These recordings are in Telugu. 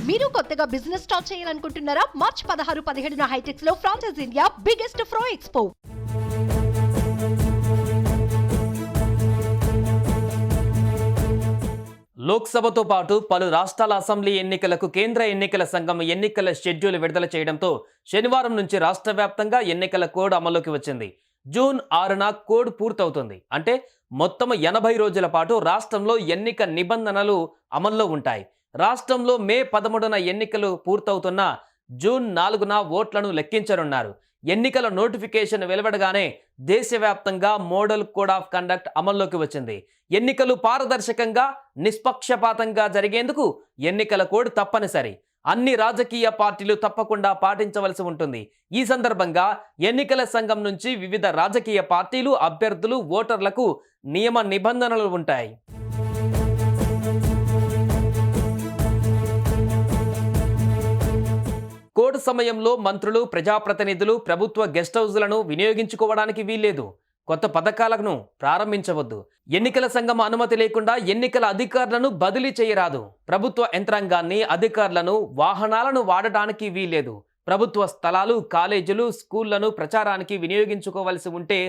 మీరు కొత్తగా బిజినెస్ స్టార్ట్ చేయాలనుకుంటున్నారా? మార్చ్ 16-17 హైటెక్స్ లో ఫ్రాన్సెస్ ఇండియా బిగ్గెస్ట్ ఫ్రో ఎక్స్పో. లోక్సభతో పాటు పలు రాష్ట్రాల అసెంబ్లీ ఎన్నికలకు కేంద్ర ఎన్నికల సంఘం ఎన్నికల షెడ్యూల్ విడుదల చేయడంతో శనివారం నుంచి రాష్ట్ర వ్యాప్తంగా ఎన్నికల కోడ్ అమల్లోకి వచ్చింది. జూన్ 6న కోడ్ పూర్తవుతుంది. అంటే మొత్తం 80 రోజుల పాటు రాష్ట్రంలో ఎన్నిక నిబంధనలు అమల్లో ఉంటాయి. రాష్ట్రంలో మే 13న ఎన్నికలు పూర్తవుతున్న జూన్ 4న ఓట్లను లెక్కించనున్నారు. ఎన్నికల నోటిఫికేషన్ వెలువడగానే దేశవ్యాప్తంగా మోడల్ కోడ్ ఆఫ్ కండక్ట్ అమల్లోకి వచ్చింది. ఎన్నికలు పారదర్శకంగా నిష్పక్షపాతంగా జరిగేందుకు ఎన్నికల కోడ్ తప్పనిసరి. అన్ని రాజకీయ పార్టీలు తప్పకుండా పాటించవలసి ఉంటుంది. ఈ సందర్భంగా ఎన్నికల సంఘం నుంచి వివిధ రాజకీయ పార్టీలు, అభ్యర్థులు, ఓటర్లకు నియమ నిబంధనలు ఉంటాయి. కోడ్ సమయంలో మంత్రులు, ప్రజాప్రతినిధులు ప్రభుత్వ గెస్ట్ హౌస్లను వినియోగించుకోవడానికి వీల్లేదు. కొత్త పథకాలను ప్రారంభించవద్దు. ఎన్నికల సంఘం అనుమతి లేకుండా ఎన్నికల అధికారులను బదిలీ చేయరాదు. ప్రభుత్వ యంత్రాంగాన్ని, అధికారులను, వాహనాలను వాడటానికి వీల్లేదు. ప్రభుత్వ స్థలాలు, కాలేజీలు, స్కూళ్లను ప్రచారానికి వినియోగించుకోవలసి ఉంటే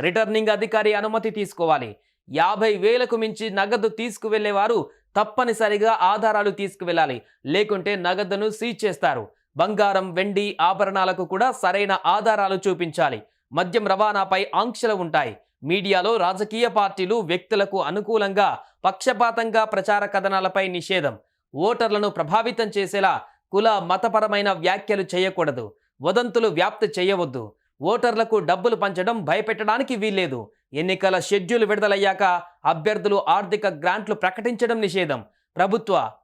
రిటర్నింగ్ అధికారి అనుమతి తీసుకోవాలి. 50,000కు మించి నగదు తీసుకువెళ్లేవారు తప్పనిసరిగా ఆధారాలు తీసుకువెళ్ళాలి. లేకుంటే నగదును సీజ్ చేస్తారు. బంగారం, వెండి, ఆభరణాలకు కూడా సరైన ఆధారాలు చూపించాలి. మద్యం రవాణాపై ఆంక్షలు ఉంటాయి. మీడియాలో రాజకీయ పార్టీలు, వ్యక్తులకు అనుకూలంగా పక్షపాతంగా ప్రచార కథనాలపై నిషేధం. ఓటర్లను ప్రభావితం చేసేలా కుల, మతపరమైన వ్యాఖ్యలు చేయకూడదు. వదంతులు వ్యాప్తి చేయవద్దు. ఓటర్లకు డబ్బులు పంచడం, భయపెట్టడానికి వీల్లేదు. ఎన్నికల షెడ్యూల్ విడుదలయ్యాక అభ్యర్థులు ఆర్థిక గ్రాంట్లు ప్రకటించడం నిషేధం.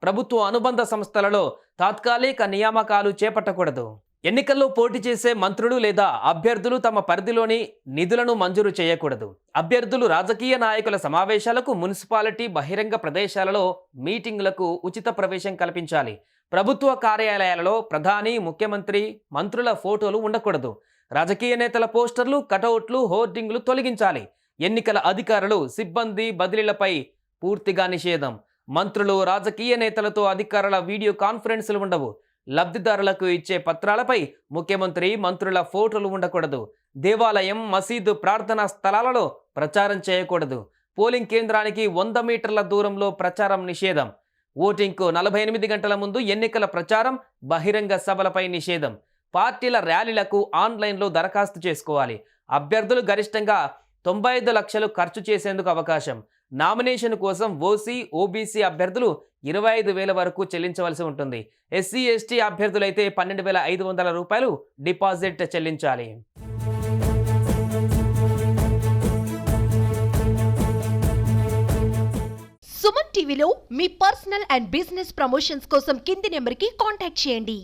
ప్రభుత్వ అనుబంధ సంస్థలలో తాత్కాలిక నియామకాలు చేపట్టకూడదు. ఎన్నికల్లో పోటీ చేసే మంత్రులు లేదా అభ్యర్థులు తమ పరిధిలోని నిధులను మంజూరు చేయకూడదు. అభ్యర్థులు రాజకీయ నాయకుల సమావేశాలకు, మున్సిపాలిటీ, బహిరంగ ప్రదేశాలలో మీటింగులకు ఉచిత ప్రవేశం కల్పించాలి. ప్రభుత్వ కార్యాలయాలలో ప్రధాని, ముఖ్యమంత్రి, మంత్రుల ఫోటోలు ఉండకూడదు. రాజకీయ నేతల పోస్టర్లు, కటౌట్లు, హోర్డింగ్లు తొలగించాలి. ఎన్నికల అధికారులు, సిబ్బంది బదిలీలపై పూర్తిగా నిషేధం. మంత్రులు, రాజకీయ నేతలతో అధికారుల వీడియో కాన్ఫరెన్సులు ఉండవు. లబ్ధిదారులకు ఇచ్చే పత్రాలపై ముఖ్యమంత్రి, మంత్రుల ఫోటోలు ఉండకూడదు. దేవాలయం, మసీదు, ప్రార్థనా స్థలాలలో ప్రచారం చేయకూడదు. పోలింగ్ కేంద్రానికి 100 మీటర్ల దూరంలో ప్రచారం నిషేధం. ఓటింగ్కు 48 గంటల ముందు ఎన్నికల ప్రచారం, బహిరంగ సభలపై నిషేధం. పార్టీల ర్యాలీలకు ఆన్లైన్లో దరఖాస్తు చేసుకోవాలి. అభ్యర్థులు గరిష్టంగా 95 లక్షలు ఖర్చు చేసేందుకు అవకాశం. నామినేషన్ కోసం ఓబీసీ అభ్యర్థులు 25,000 వరకు చెల్లించవలసి ఉంటుంది. ఎస్సీ, ఎస్టీ అభ్యర్థులైతే 12,500 రూపాయలు డిపాజిట్ చెల్లించాలి. సుమన్ టీవీలో మీ పర్సనల్ అండ్ బిజినెస్ ప్రమోషన్స్ కోసం కింది నెంబర్కి కాంటాక్ట్ చేయండి.